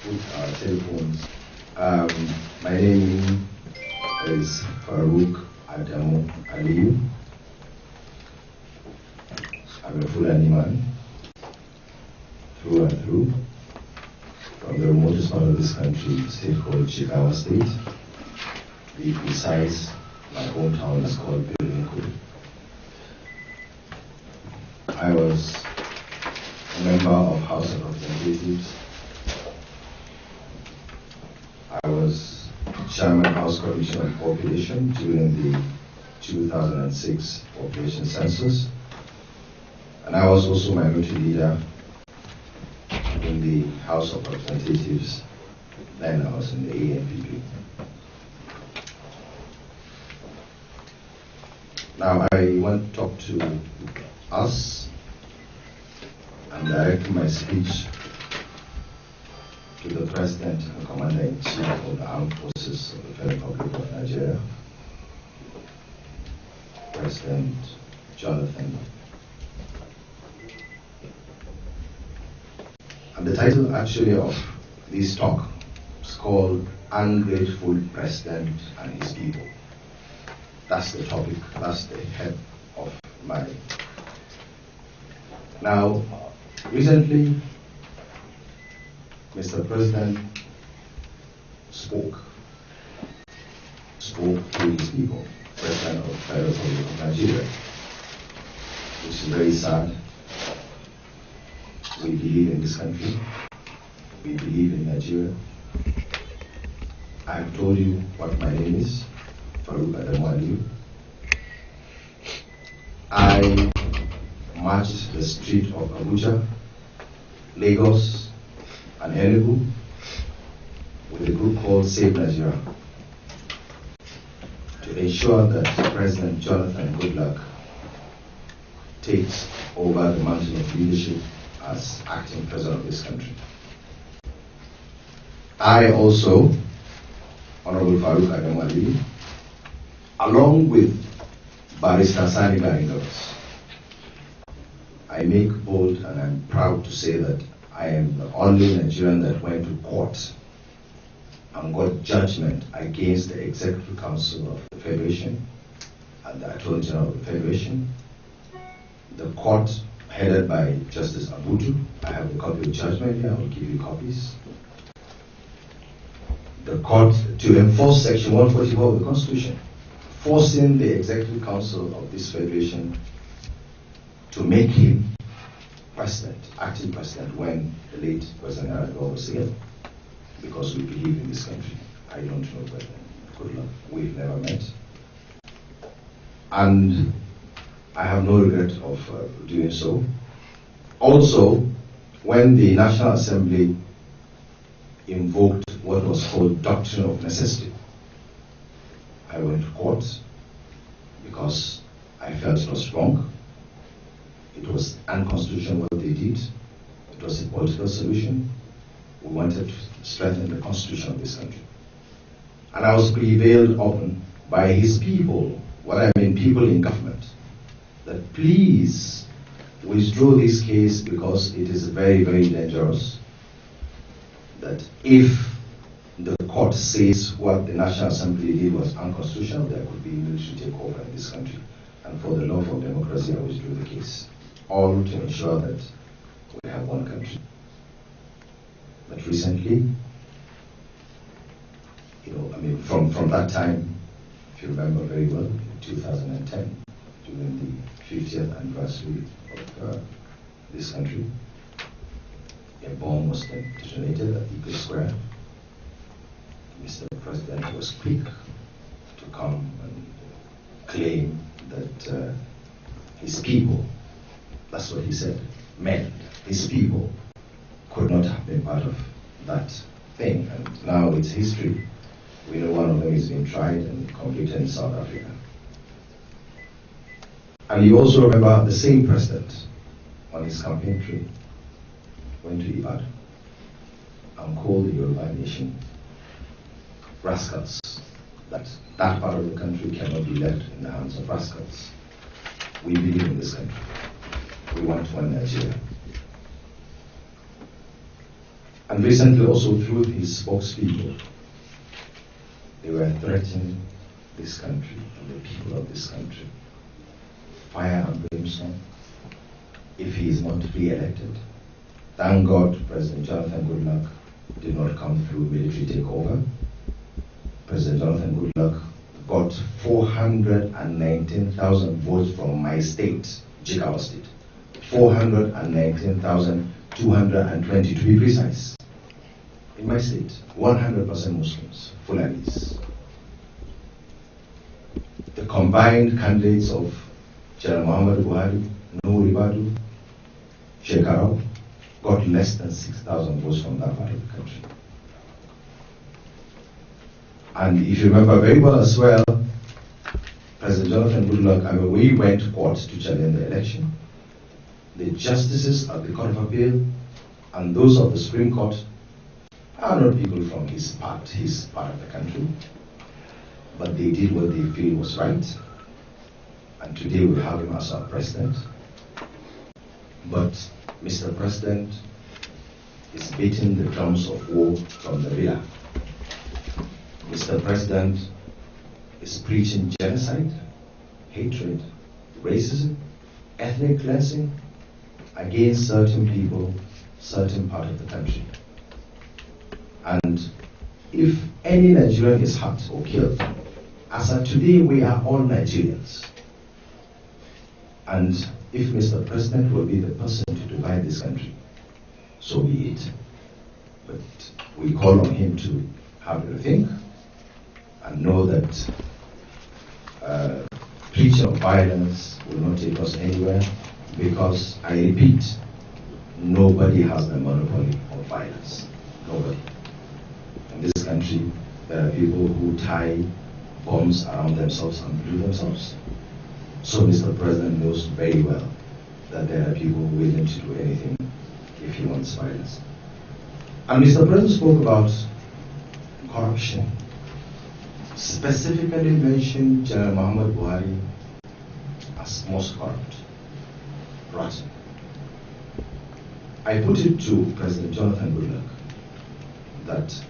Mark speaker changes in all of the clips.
Speaker 1: put our telephones. My name is Farouk Adamu Aliyu. I'm a Fulani man, through and through, from the remotest part of this country, a state called Jigawa State. To be precise, my hometown is called Ungrateful. I was a member of House of Representatives. I was Chairman House Commission on Population during the 2006 population census. And I was also minority leader in the House of Representatives. Then I was in the ANPP. Now I want to talk to us. I'm directing my speech to the President and Commander-in-Chief of the Armed Forces of the Federal Republic of Nigeria, President Jonathan. And the title actually of this talk is called Ungrateful President and His People. That's the topic, that's the head of my. Now, recently, Mr. President spoke to his people, President of the Federal Republic of Nigeria, which is very sad. We believe in this country. We believe in Nigeria. I have told you what my name is, Farouk Adamu Aliyu. I marched the street of Abuja, Lagos, and Enugu with a group called Save Nigeria to ensure that President Jonathan Goodluck takes over the mantle of leadership as acting president of this country. I also, Honorable Farouk Adamu Aliyu, along with Barrister Sani Baringawas, I make bold and I'm proud to say that I am the only Nigerian that went to court and got judgment against the Executive Council of the Federation and the Attorney General of the Federation. The court headed by Justice Abudu. I have a copy of judgment here, I will give you copies. The court to enforce Section 144 of the Constitution, forcing the Executive Council of this Federation to make him president, acting president, when the late President Adamu was here, because we believe in this country. I don't know President Goodluck, we've never met. And I have no regret of doing so. Also, when the National Assembly invoked what was called doctrine of necessity, I went to court because I felt it was wrong. It was unconstitutional what they did. It was a political solution. We wanted to strengthen the constitution of this country. And I was prevailed upon by his people, what I mean people in government, that please withdraw this case because it is very, very dangerous. That if the court says what the National Assembly did was unconstitutional, there could be military takeover in this country. And for the love of democracy, I withdrew the case. All to ensure that we have one country. But recently, from that time, if you remember very well, in 2010, during the 50th anniversary of this country, a bomb was detonated at Eagle Square. Mr. President was quick to come and claim that his people, that's what he said, men, his people, could not have been part of that thing. And now it's history. We know one of them is being tried and convicted in South Africa. And you also remember the same president on his campaign trail went to Ibadan and called the Yoruba nation rascals, that part of the country cannot be left in the hands of rascals. We believe in this country. We want one Nigeria. And recently also through his spokespeople, they were threatening this country and the people of this country. Fire and brimstone if he is not re-elected. Thank God President Jonathan Goodluck did not come through military takeover. President Jonathan Goodluck got 419,000 votes from my state, Jigawa State. 419,220 to be precise. In my state, 100% Muslims, Fulanis. The combined candidates of General Muhammad Buhari, Nuhu Ribadu, Shekarau got less than 6,000 votes from that part of the country. And if you remember very well as well, President Jonathan Goodluck, we went to court to challenge the election. The justices of the Court of Appeal and those of the Supreme Court are not people from his part of the country, but they did what they feel was right. And today we have him as our president. But Mr. President is beating the drums of war from the rear. Mr. President is preaching genocide, hatred, racism, ethnic cleansing against certain people, certain part of the country. And if any Nigerian is hurt or killed, as of today we are all Nigerians. And if Mr. President will be the person to divide this country, so be it. But we call on him to have a rethink and know that preaching of violence will not take us anywhere, because I repeat, nobody has the monopoly of violence. Nobody. In this country, there are people who tie bombs around themselves and blow themselves. So Mr. President knows very well that there are people willing to do anything if he wants violence. And Mr. President spoke about corruption. Specifically mentioned General Muhammad Buhari as most corrupt. Rotten. I put it to President Jonathan Goodluck that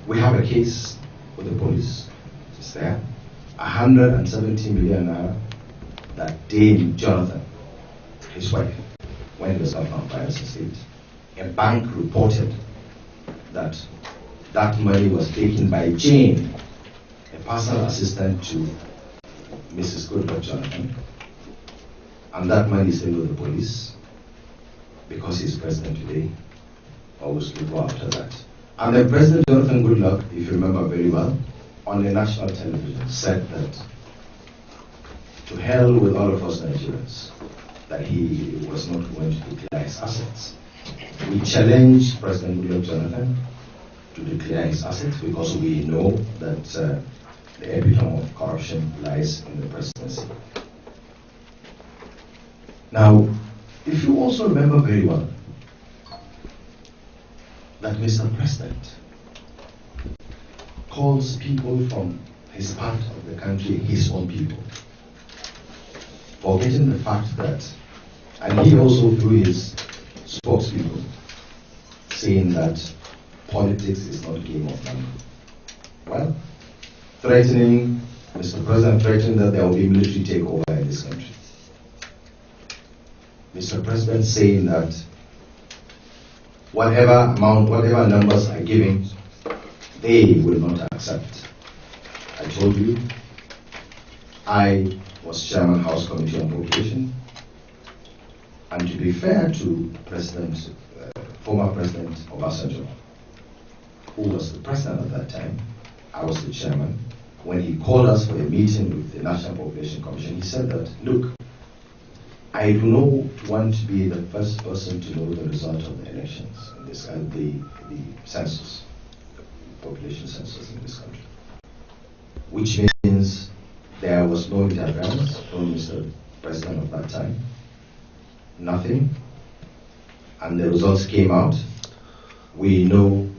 Speaker 1: we have a case with the police. It's there. 170 million naira that Dame Jonathan, his wife, when he was governor of Bayelsa State, a bank reported that that money was taken by Jane, a personal assistant to Mrs. Goodluck Jonathan, and that money is still with the police because he's president today. Always will go after that. And then President Jonathan Goodluck, if you remember very well, on the national television said that to hell with all of us Nigerians, that he was not going to declare his assets. We challenged President Goodluck Jonathan to declare his assets because we know that the epitome of corruption lies in the presidency. Now, if you also remember very well that Mr. President calls people from his part of the country his own people, forgetting the fact that, and he also through his spokespeople, saying that politics is not a game of money. Well, Mr. President threatening that there will be military takeover in this country. Mr. President saying that whatever numbers are given, they will not accept. I told you, I was Chairman House Committee on Population, and to be fair to former President Obasanjo, who was the president at that time, I was the chairman. When he called us for a meeting with the National Population Commission, he said that, look, I do not want to be the first person to know the result of the elections in this country, the census, the population census in this country. Which means there was no interference from Mr. President of that time. Nothing. And the results came out. We know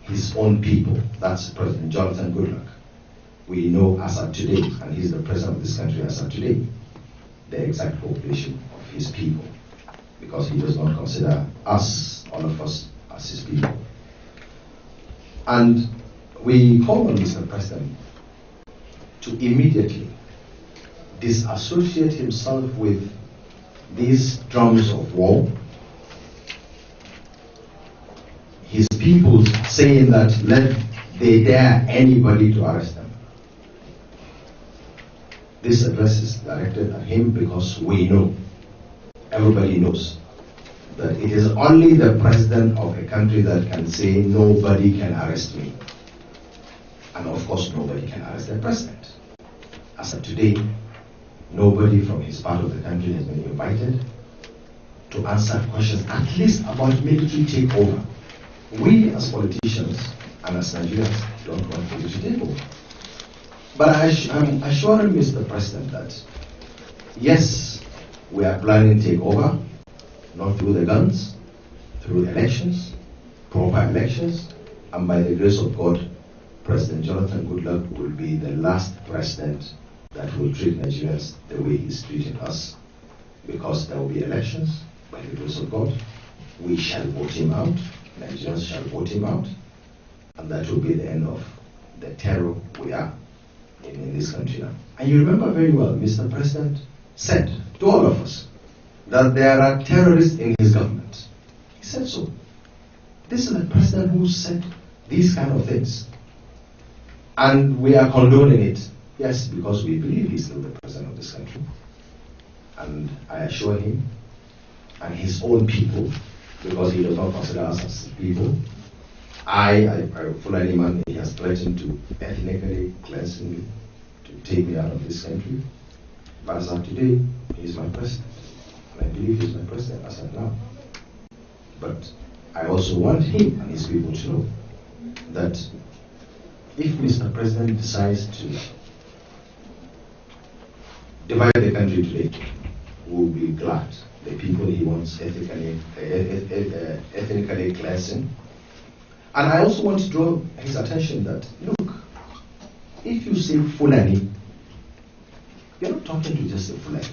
Speaker 1: his own people, that's President Jonathan Goodluck. We know as of today, and he's the president of this country as of today, the exact population of his people. because he does not consider us, all of us, as his people. And we call on Mr. President to immediately disassociate himself with these drums of war. His people saying that let they dare anybody to arrest them. This address is directed at him because we know, everybody knows, that it is only the president of a country that can say nobody can arrest me. And of course nobody can arrest the president. As of today, nobody from his part of the country has been invited to answer questions, at least about military takeover. We as politicians and as Nigerians don't want military takeover. But I'm assuring Mr. President that yes, we are planning takeover, not through the guns, through elections, proper elections, and by the grace of God, President Jonathan Goodluck will be the last president that will treat Nigerians the way he's treating us, because there will be elections. By the grace of God, we shall vote him out, Nigerians shall vote him out, and that will be the end of the terror we are in this country now. And you remember very well, Mr. President said to all of us that there are terrorists in his government. He said so. This is the president who said these kind of things. And we are condoning it. Yes, because we believe he's still the president of this country. And I assure him and his own people, because he does not consider us as people, I Fulani man, he has threatened to ethnically cleanse me, to take me out of this country. But as of today, he is my president. And I believe he is my president as of now. But I also want him and his people to know that if Mr. President decides to divide the country today, we will be glad. The people he wants ethnically cleansing. And I also want to draw his attention that, look, if you say Fulani, you're not talking to just the Fulani.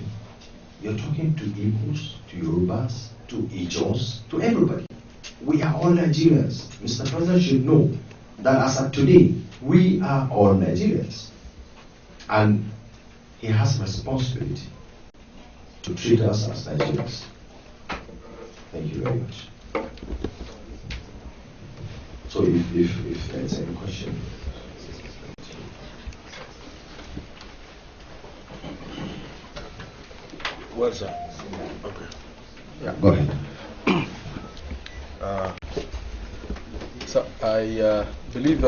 Speaker 1: You're talking to Igbos, to Yorubas, to Ijos, to everybody. We are all Nigerians. Mr. President should know that as of today, we are all Nigerians. And he has responsibility to treat us as Nigerians. Thank you very much. So if there's any question.
Speaker 2: What's that? Okay.
Speaker 1: Yeah, go ahead.
Speaker 2: So I believe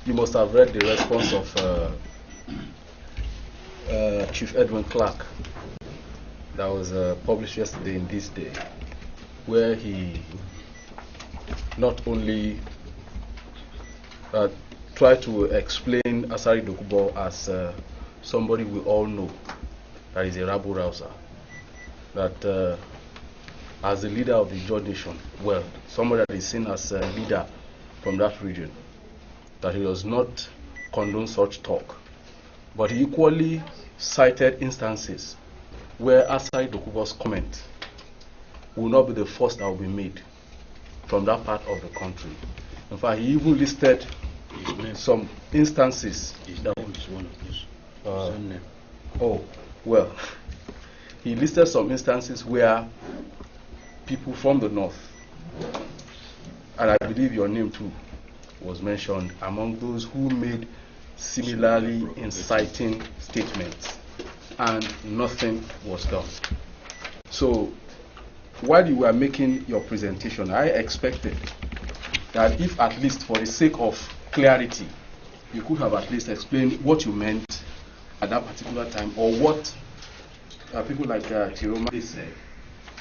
Speaker 2: you must have read the response of Chief Edwin Clark that was published yesterday in This Day, where he not only tried to explain Asari Dokubo as somebody we all know that is a rabble rouser, that as the leader of the Ijaw nation, well, somebody that is seen as a leader from that region, that he does not condone such talk. But he equally cited instances where Asari Dokubo's comment will not be the first that will be made from that part of the country. In fact, he even listed some instances.
Speaker 3: That is one of those.
Speaker 2: Oh, well, he listed some instances where people from the north, and I believe your name too was mentioned among those who made similarly inciting statements, and nothing was done. So while you were making your presentation, I expected that if at least for the sake of clarity, you could have at least explained what you meant at that particular time, or what people like Tiroma said.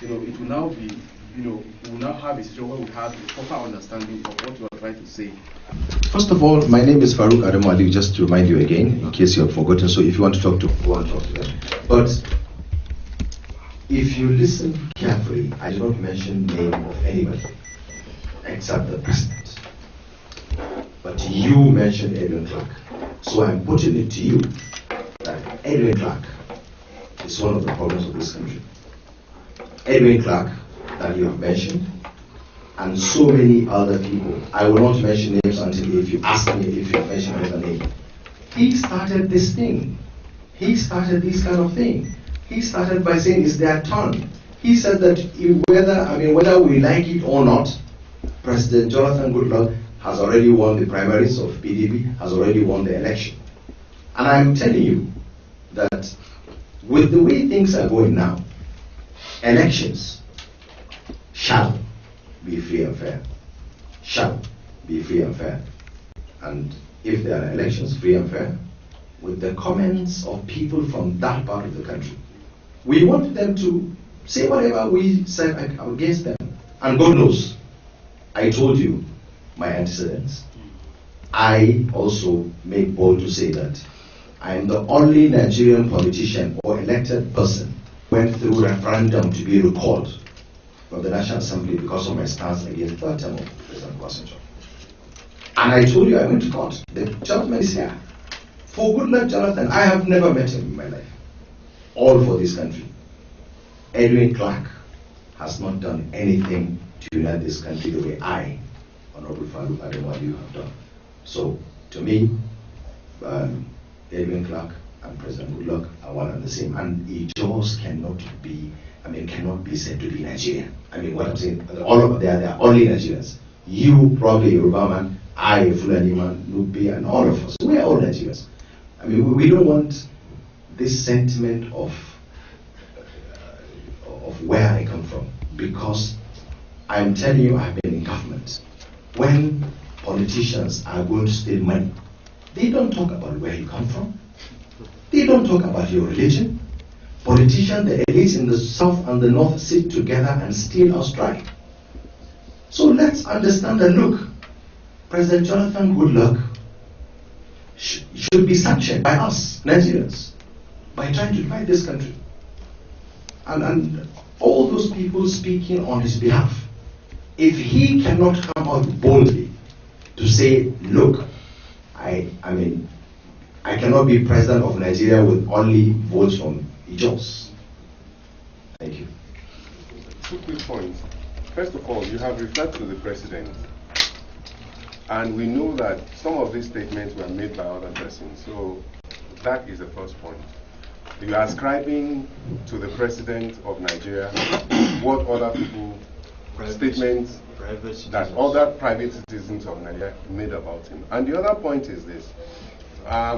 Speaker 2: It will now be, we will now have a situation where we have a proper understanding of what you are trying to say.
Speaker 1: First of all, my name is Farouk Adamu, Aliyu, just to remind you again, in case you have forgotten. So if you want to talk to, go and talk to them. But if you listen carefully, I did not mention the name of anybody except the president. But you mentioned Edwin Clark. So I'm putting it to you that Edwin Clark is one of the problems of this country. Edwin Clark, that you have mentioned, and so many other people. I will not mention names until if you ask me if you mention another name. He started this thing. He started this kind of thing. He started by saying it's their turn. He said that whether we like it or not, President Jonathan Goodluck has already won the primaries of PDP, has already won the election. And I'm telling you that with the way things are going now, elections shall be free and fair. Shall be free and fair. And if there are elections free and fair, with the comments of people from that part of the country, we want them to say whatever we said against them. And God knows, I told you my antecedents. I also make bold to say that I am the only Nigerian politician or elected person who went through referendum to be recalled from the National Assembly because of my stance against the third term of President Obasanjo. And I told you I went to court. The judgment is here. For Goodluck Jonathan, I have never met him in my life. All for this country. Edwin Clark has not done anything to unite this country the way I, Honorable Farouk, Adamu, have done. So, to me, Edwin Clark and President Goodluck are one and the same. And it just cannot be said to be Nigerian. What I'm saying, they are only Nigerians. You, probably a Yoruba man, I, a Fulani man, Nubi, and all of us. We are all Nigerians. We don't want this sentiment of where I come from, because I'm telling you, I've been in government. When politicians are going to steal money, they don't talk about where you come from. They don't talk about your religion. Politicians, the elites in the south and the north sit together and steal our strike. So let's understand that, look, President Jonathan Goodluck should be sanctioned by us, Nigerians, by trying to divide this country. And all those people speaking on his behalf, if he cannot come out boldly to say, look, I cannot be president of Nigeria with only votes from Ijos. Thank you.
Speaker 4: 2 quick points. First of all, you have referred to the president, and we know that some of these statements were made by other persons. So that is the first point. You are ascribing to the president of Nigeria what other people statements that other private citizens of Nigeria made about him. And the other point is this: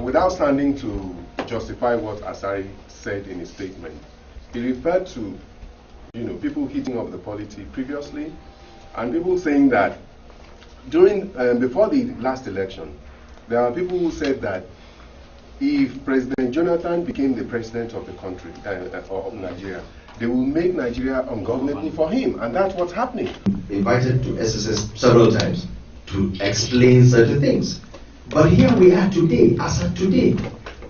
Speaker 4: without standing to justify what Asari said in his statement, he referred to people heating up the polity previously, and people saying that before the last election, there are people who said that if President Jonathan became the president of the country, of Nigeria, they will make Nigeria ungovernable for him, and that's what's happening.
Speaker 1: Invited to SSS several times to explain certain things. But here we are today, as of today,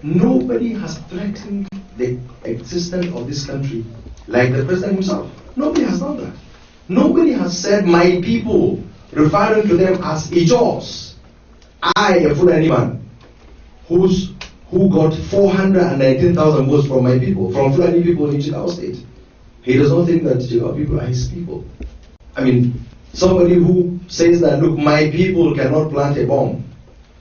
Speaker 1: nobody has threatened the existence of this country like the president himself. Nobody has done that. Nobody has said, my people, referring to them as Ijos. I, a Fulani man, who got 419,000 votes from my people, from Fulani people in Jigawa State. He does not think that Jigawa people are his people. Somebody who says that, look, my people cannot plant a bomb,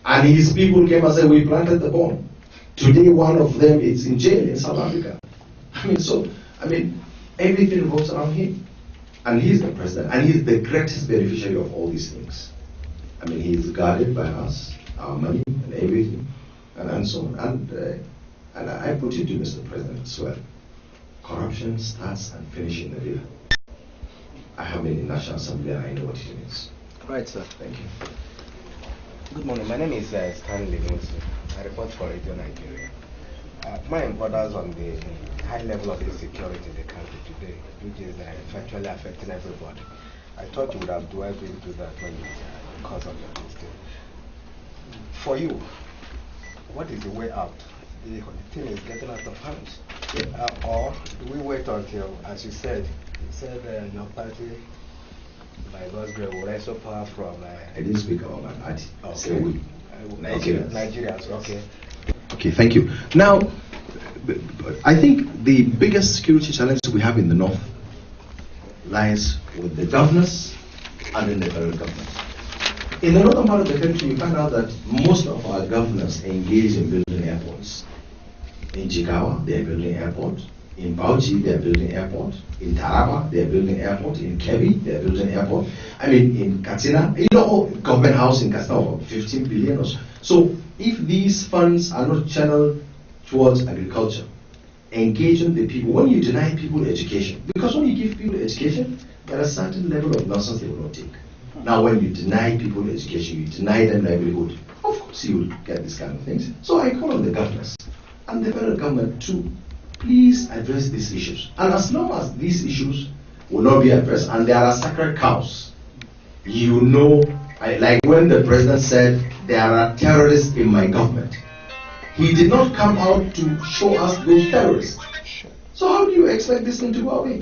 Speaker 1: and his people came and said, we planted the bomb. Today, one of them is in jail in South Africa. Everything revolves around him. And he's the president, and he's the greatest beneficiary of all these things. He is guarded by us, our money and everything, and so on. And I put it to Mr. President as well. Corruption starts and finishes in the villa. I have been in National Assembly and I know what it means.
Speaker 5: Right, sir.
Speaker 1: Thank you.
Speaker 5: Good morning. My name is Stanley Nusi. I report for Radio Nigeria. My importance on the high level of insecurity in the country today, which is virtually affecting everybody. I thought you would have dwelled into that when because of your listing. For you, what is the way out? The thing is getting out of hand. Or do we wait until, as you said your party, by God's grace, will rise up power from...
Speaker 1: I didn't speak about my party.
Speaker 5: Okay.
Speaker 1: So we.
Speaker 5: Nigerians, okay.
Speaker 1: Okay, thank you. Now, I think the biggest security challenge we have in the north lies with the governors and in the federal government. In the northern part of the country, you find out that most of our governors engage in building airports. In Jigawa, they are building airport. In Bauchi, they are building airport. In Taraba, they are building airport. In Kebbi, they are building airport. I mean, in Katsina, government house in Katsina, 15 billion or so. So, if these funds are not channeled towards agriculture, engaging the people, when you deny people education, because when you give people education, there are a certain level of nonsense they will not take. Now, when you deny people education, you deny them livelihood, of course you will get these kind of things. So I call on the governors and the federal government to please address these issues. And as long as these issues will not be addressed, and there are sacred cows, you know, like when the president said, there are terrorists in my government. He did not come out to show us those terrorists. So how do you expect this thing to go away?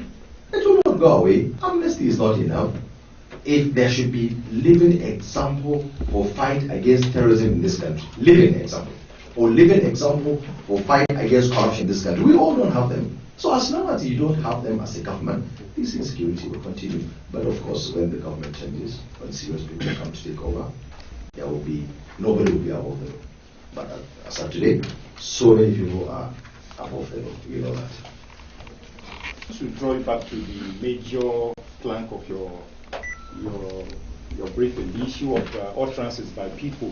Speaker 1: It will not go away. Amnesty is not enough. If there should be living example for fight against terrorism in this country, living example, or living example for fight against corruption in this country, we all don't have them. So as long as you don't have them as a government, this insecurity will continue. But of course, when the government changes, when serious people come to take over, there will be, nobody will be above them. But as of today, so many people are above them, you know that.
Speaker 6: To draw it back to the major plank of your briefing, the issue of utterances by people.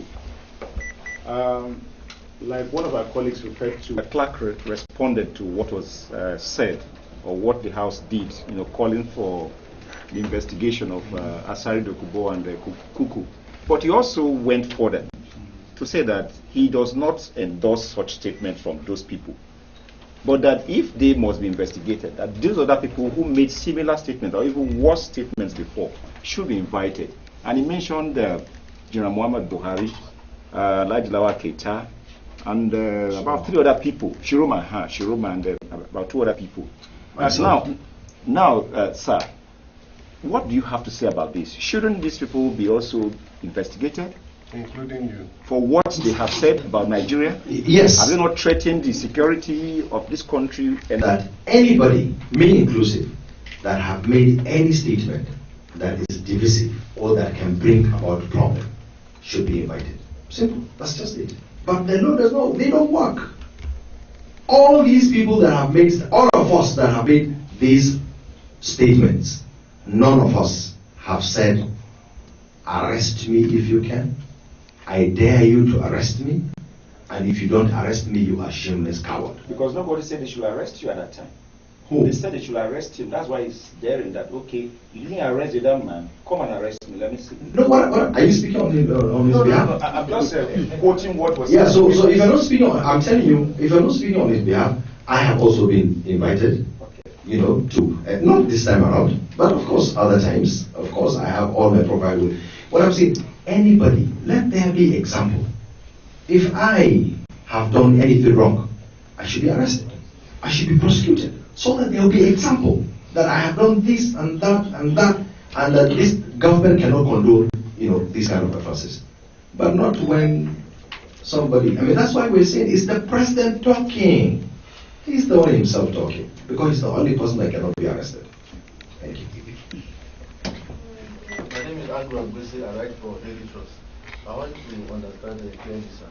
Speaker 6: Like one of our colleagues referred to, Clark responded to what was said or what the House did, calling for the investigation of Asari Dokubo and Kuku. But he also went further to say that he does not endorse such statements from those people, but that if they must be investigated, that these other people who made similar statements or even worse statements before should be invited. And he mentioned General Muhammad Buhari, Lajilawa Keita, and about 3 other people, Shiroma and about 2 other people. Now, sir, what do you have to say about this? Shouldn't these people be also investigated?
Speaker 4: Including you.
Speaker 6: For what they have said about Nigeria?
Speaker 1: Yes.
Speaker 6: Have they not threatened the security of this country? And
Speaker 1: that anybody, me inclusive, that have made any statement that is divisive or that can bring about a problem should be invited. Simple. That's just it. But the law does not, they don't work. All these people that have made, all of us that have made these statements, none of us have said, arrest me if you can. I dare you to arrest me. And if you don't arrest me, you are shameless coward.
Speaker 7: Because nobody said they should arrest you at that time.
Speaker 1: Who?
Speaker 7: They said they should arrest him. That's why he's daring that, okay, you didn't arrest the damn man. Come and arrest me. Let me see.
Speaker 1: No, what are you speaking on his behalf?
Speaker 7: No, I'm just quoting what was
Speaker 1: Yeah,
Speaker 7: said.
Speaker 1: so if you're not speaking on, I'm telling you, if you're not speaking on his behalf, I have also been invited, to, not this time around, but of course, other times, of course, I have all my profile with. What I'm saying, anybody, let there be example. If I have done anything wrong, I should be arrested. I should be prosecuted. So that there will be example that I have done this and that and that, and that this government cannot condone, these kind of offenses. But not when somebody, that's why we're saying it's the president talking. He's the one himself talking, because he's the only person that cannot be arrested. Thank you.
Speaker 8: My name is Ungrateful. I write for Daily Trust. I want to understand the clearly, sir.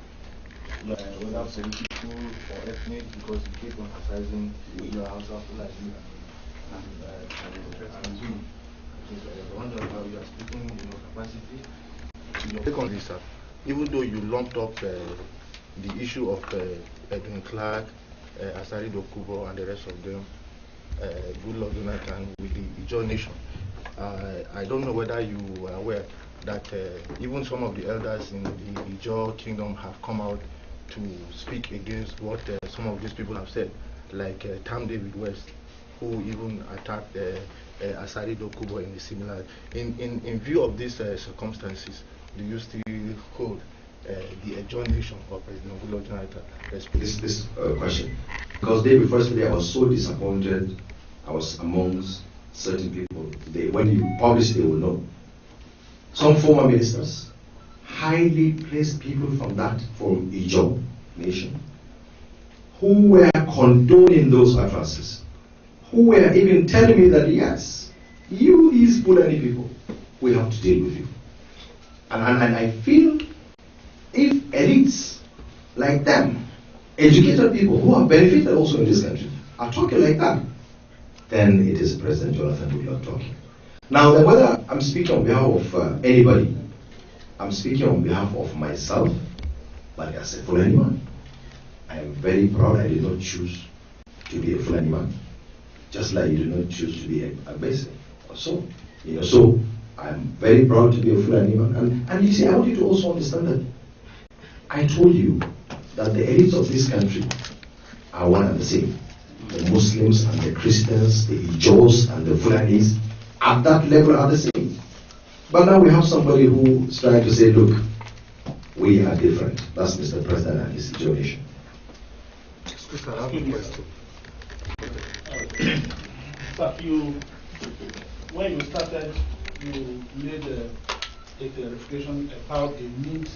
Speaker 8: Whether political or ethnic, because you keep emphasizing your house of Aliyu and you. I wonder how you are speaking in your capacity. Secondly, sir, even though you lumped up the issue of Edwin Clark, Asari Dokubo, and the rest of them, Goodluck Jonathan with the Ijaw Nation, I don't know whether you are aware that even some of the elders in the Ijaw kingdom have come out to speak against what some of these people have said, like Tam David West, who even attacked Asari Dokubo in a similar. In view of these circumstances, do you still hold the Ijaw Nation of President Goodluck Jonathan?
Speaker 1: This question, because day before yesterday I was so disappointed. I was amongst certain people. When you publish, they will know. Some former ministers, highly placed people from Ijaw Nation, who were condoning those utterances, who were even telling me that yes, You, these Fulani people, we have to deal with you. And I feel if elites like them, educated people who have benefited also in this country, are talking like that, then it is President Jonathan Goodluck talking. Now, whether I'm speaking on behalf of anybody, I'm speaking on behalf of myself, but as a Fulani man, I am very proud I did not choose to be a Fulani man, just like you did not choose to be a Basic or so. So I'm very proud to be a Fulani man. And you see, I want you to also understand that I told you that the elites of this country are one and the same. The Muslims and the Christians, the Ijos and the Fulanis, at that level are the same. But now we have somebody who is trying to say, look, we are different. That's Mr. President and his situation.
Speaker 8: I have a question.
Speaker 9: But when you started, you made a clarification about the need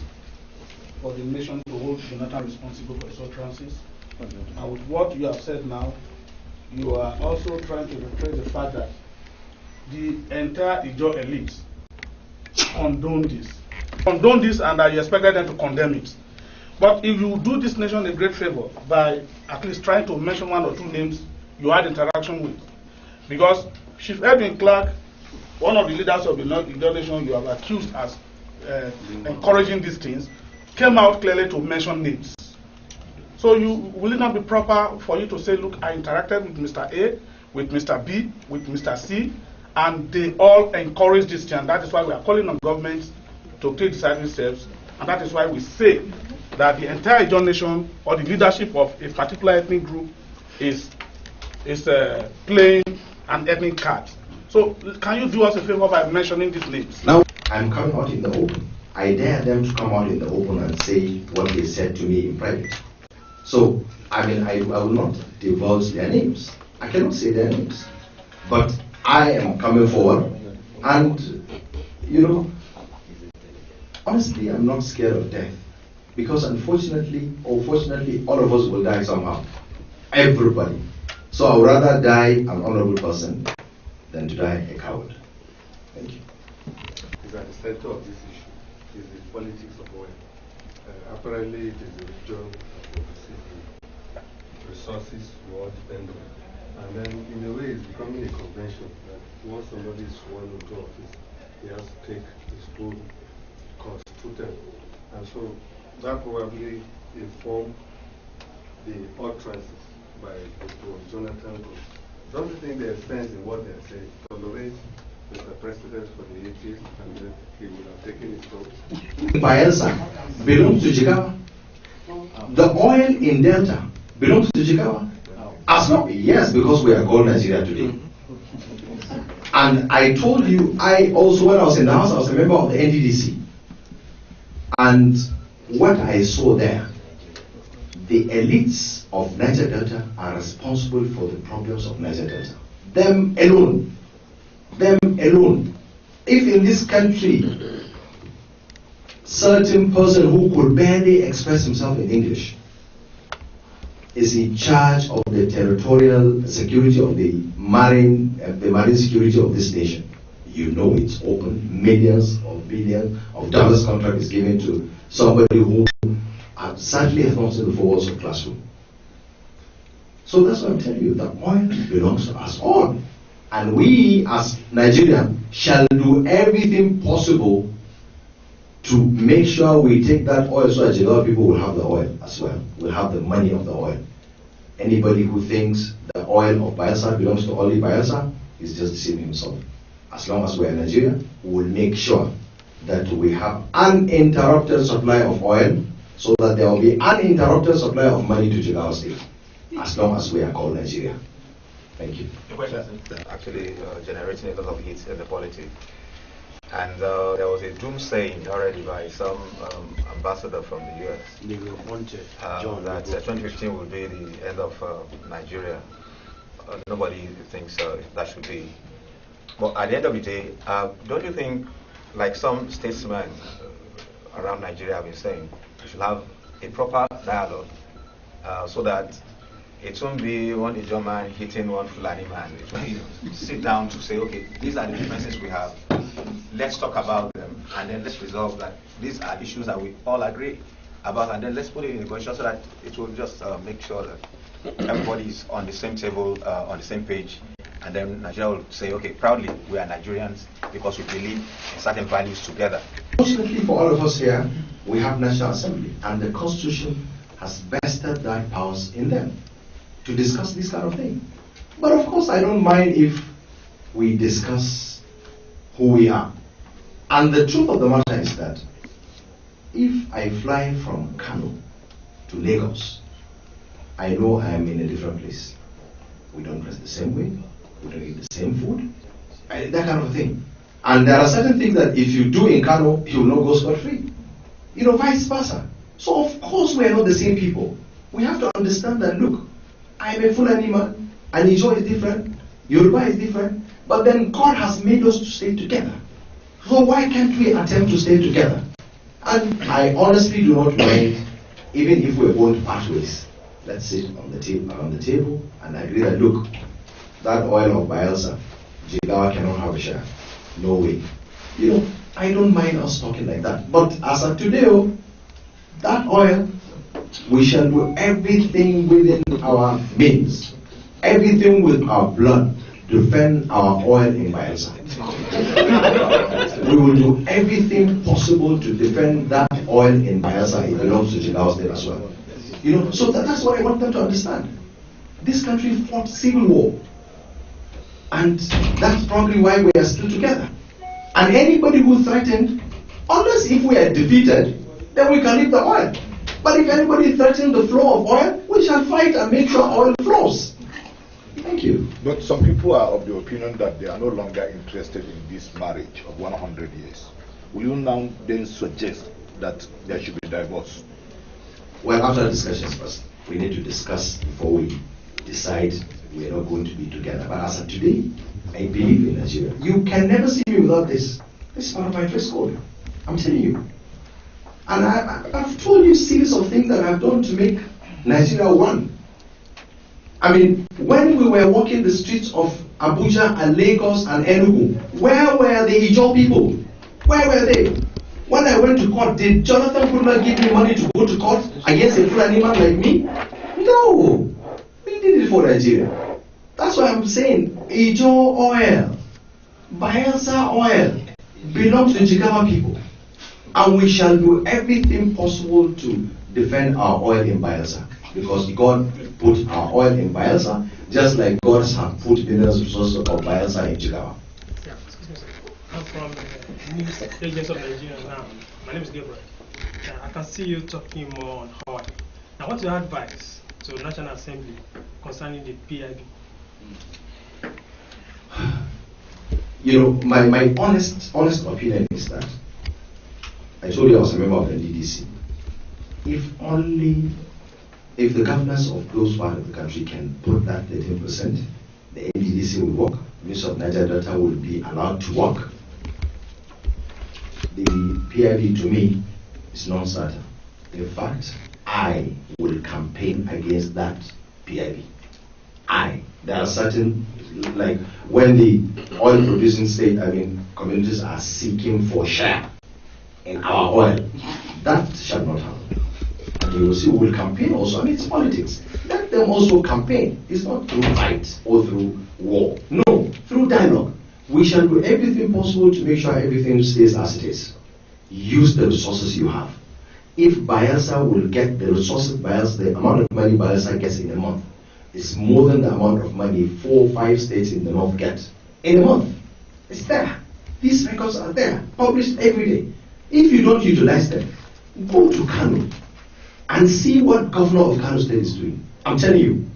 Speaker 9: for the nation to hold Jonathan responsible for his utterances. And with what you have said now, you are also trying to retrace the fact that the entire Ijaw elite condoned this, and that you expected them to condemn it. But if you do this nation a great favor by at least trying to mention one or two names you had interaction with, because Chief Edwin Clark, one of the leaders of the Ijaw nation you have accused as encouraging these things, came out clearly to mention names. So will it not be proper for you to say, look, I interacted with Mr. A, with Mr. B, with Mr. C, and they all encourage this thing. That is why we are calling on governments to take deciding steps, and that is why we say that the entire Ijaw nation or the leadership of a particular ethnic group is playing an ethnic card. So can you do us a favor by mentioning these names?
Speaker 1: Now, I'm coming out in the open. I dare them to come out in the open and say what they said to me in private. So, I will not divulge their names. I cannot say their names. But I am coming forward, and, honestly, I'm not scared of death. Because unfortunately, or fortunately, all of us will die somehow. Everybody. So I would rather die an honorable person than to die a coward. Thank you.
Speaker 10: Is at the center of this issue is the politics of oil. Apparently, it is a region of the resources we all depend on. And then, in a way, it's becoming a convention that once somebody is sworn into office, he has to take his full cost to them. And so, that probably informed the utterances by Dr. Jonathan. Don't you think there is sense in what they are saying? Tolerate Mr. President for the 80s, and then he would have taken his vote.
Speaker 1: Bayelsa belongs to Jigawa. The oil in Delta belongs to Jigawa. As long, yes, because we are called Nigeria today. And I told you, I also, when I was in the House, I was a member of the NDDC. And what I saw there, the elites of Niger Delta are responsible for the problems of Niger Delta. Them alone. Them alone. If in this country, certain person who could barely express himself in English is in charge of the territorial security of the marine security of this nation, you know it's open. Millions or billions of dollars contract is given to somebody who sadly has not seen the four walls of classroom. So that's what I'm telling you. The oil belongs to us all. And we as Nigerians shall do everything possible to make sure we take that oil so that a lot of people will have the oil as well. Will have the money of the oil. Anybody who thinks the oil of Bayelsa belongs to only Bayelsa is just deceiving himself. As long as we are in Nigeria, we will make sure that we have uninterrupted supply of oil so that there will be uninterrupted supply of money to Jigawa State, as long as we are called Nigeria. Thank you.
Speaker 11: Actually generating a lot of heat in the politics. And there was a doomsaying already by some ambassador from the US that 2015 will be the end of Nigeria. Nobody thinks that should be. But at the end of the day, don't you think, like some statesmen around Nigeria have been saying, we should have a proper dialogue so that it won't be one Ijaw man hitting one Fulani man. Sit down to say, okay, these are the differences we have. Let's talk about them, and then let's resolve that. These are issues that we all agree about, and then let's put it in the constitution so that it will just make sure that everybody is on the same table, on the same page, and then Nigeria will say, okay, proudly, we are Nigerians because we believe in certain values together.
Speaker 1: Fortunately for all of us here, we have National Assembly, and the Constitution has vested that powers in them to discuss this kind of thing. But of course, I don't mind if we discuss who we are. And the truth of the matter is that if I fly from Kano to Lagos, I know I am in a different place. We don't dress the same way, we don't eat the same food, that kind of thing. And there are certain things that if you do in Kano, you will not go scot-free. Vice versa. So of course we are not the same people. We have to understand that, look, I am a Fulani man, and Ijaw is different, Yoruba is different, but then God has made us to stay together. So why can't we attempt to stay together? And I honestly do not mind, even if we're going to part ways. Let's sit on the table, around the table, and agree that, look, that oil of Bayelsa, Jigawa cannot have a share. No way. I don't mind us talking like that. But as of today, that oil, we shall do everything within our means, everything with our blood, defend our oil in Bayelsa. We will do everything possible to defend that oil in Bayelsa. It belongs to Jigawa State as well. So that's what I want them to understand. This country fought civil war, and that's probably why we are still together. And anybody who threatened, unless if we are defeated, then we can leave the oil. But if anybody threatens the flow of oil, we shall fight and make sure oil flows. Thank you.
Speaker 8: But some people are of the opinion that they are no longer interested in this marriage of 100 years. Will you now then suggest that there should be divorce?
Speaker 1: Well, after discussions first, we need to discuss before we decide we are not going to be together. But as of today, I believe in Nigeria. You can never see me without this. This is part of my dress code. I'm telling you. And I've told you a series of things that I've done to make Nigeria one. I mean, when we were walking the streets of Abuja and Lagos and Enugu, where were the Ijaw people? Where were they? When I went to court, did Jonathan Goodman give me money to go to court against a Fulani man like me? No. We did it for Nigeria. That's why I'm saying Ijaw oil, Bayelsa oil belongs to Jigawa people. And we shall do everything possible to defend our oil in Bayelsa. Because God put our oil in Bayelsa, just like God has put mineral resources of Bayelsa in Jigawa.
Speaker 12: Yeah, excuse me, sir. I'm from News Agents of Nigeria now. My name is Gabriel. I can see you talking more on Hawaii. Now, what's your advice to the National Assembly concerning the PIB?
Speaker 1: My honest opinion is that I told you I was a member of the NDDC. If the governors of those parts of the country can put that 13%, the NDDC will work. Minister of Niger Delta will be allowed to work. The PIB to me is non-starter. In fact, I will campaign against that PIB. There are certain, like when the oil producing communities are seeking for share in our oil, that shall not happen. And you will see we will campaign also. It's politics. Let them also campaign. It's not through fight or through war. No, through dialogue. We shall do everything possible to make sure everything stays as it is. Use the resources you have. If Bayelsa will get the resources, the amount of money Bayelsa gets in a month is more than the amount of money 4 or 5 states in the north get in a month. It's there. These records are there, published every day. If you don't utilize them, go to Kano and see what governor of Kano State is doing. I'm telling you.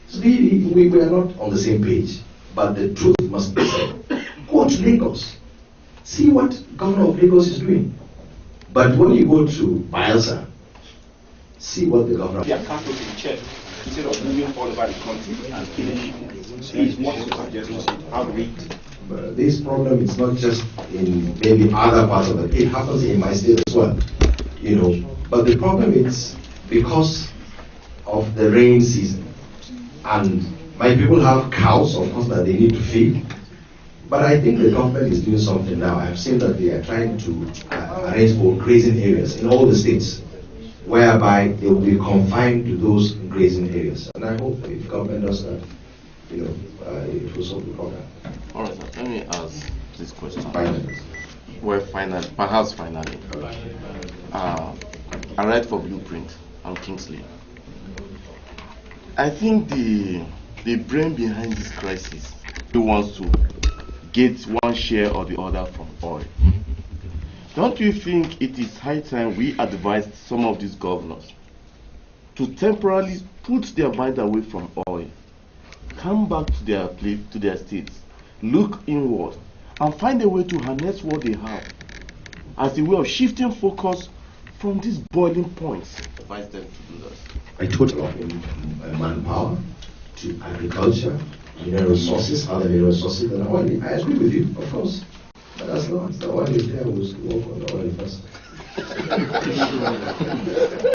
Speaker 1: So we are not on the same page, but the truth must be said. Go to Lagos. See what governor of Lagos is doing. But when you go to Bayelsa, see what the governor...
Speaker 7: They are cattle in check instead of moving all over the country and killing what you suggest how to read.
Speaker 1: But this problem is not just in maybe other parts of it. It happens in my state as well. But the problem is because of the rain season. And my people have cows, of course, that they need to feed. But I think the government is doing something now. I've seen that they are trying to arrange for grazing areas in all the states, whereby they will be confined to those grazing areas. And I hope if government does that, it will solve the problem.
Speaker 13: All right, sir. Let me ask this question.
Speaker 1: Finally.
Speaker 13: Well, perhaps finally. I write for Blueprint. I'm Kingsley. I think the brain behind this crisis, who wants to get one share or the other from oil. Don't you think it is high time we advised some of these governors to temporarily put their mind away from oil, come back to their place, to their states, look inward, and find a way to harness what they have as a way of shifting focus from these boiling points? Advise them to do that.
Speaker 1: I told you about manpower to agriculture, mineral resources, other mineral resources than oil. I agree with you, of course. But that's not the oil is there, we'll work on the oil first.